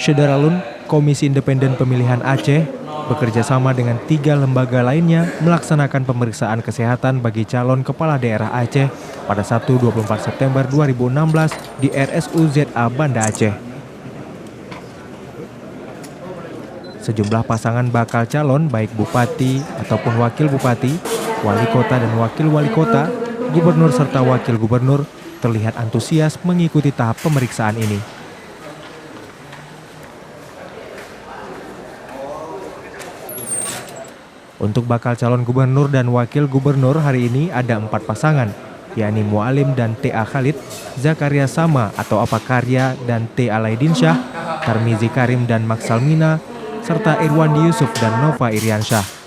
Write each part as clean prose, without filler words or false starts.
Syederalun, Komisi Independen Pemilihan Aceh, bekerja sama dengan 3 lembaga lainnya melaksanakan pemeriksaan kesehatan bagi calon kepala daerah Aceh pada Sabtu 24 September 2016 di RSUZA Banda Aceh. Sejumlah pasangan bakal calon baik bupati ataupun wakil bupati, wali kota dan wakil wali kota, gubernur serta wakil gubernur terlihat antusias mengikuti tahap pemeriksaan ini. Untuk bakal calon gubernur dan wakil gubernur hari ini ada 4 pasangan, yakni Mualim dan T.A. Khalid, Zakaria Sama atau Apa Karya dan T. Alaidinsyah, Tarmizi Karim dan Maksalmina, serta Irwandi Yusuf dan Nova Iriansyah.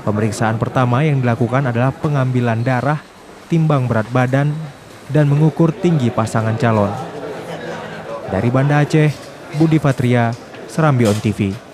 Pemeriksaan pertama yang dilakukan adalah pengambilan darah, timbang berat badan, dan mengukur tinggi pasangan calon. Dari Banda Aceh, Budi Fatria, Serambi On TV.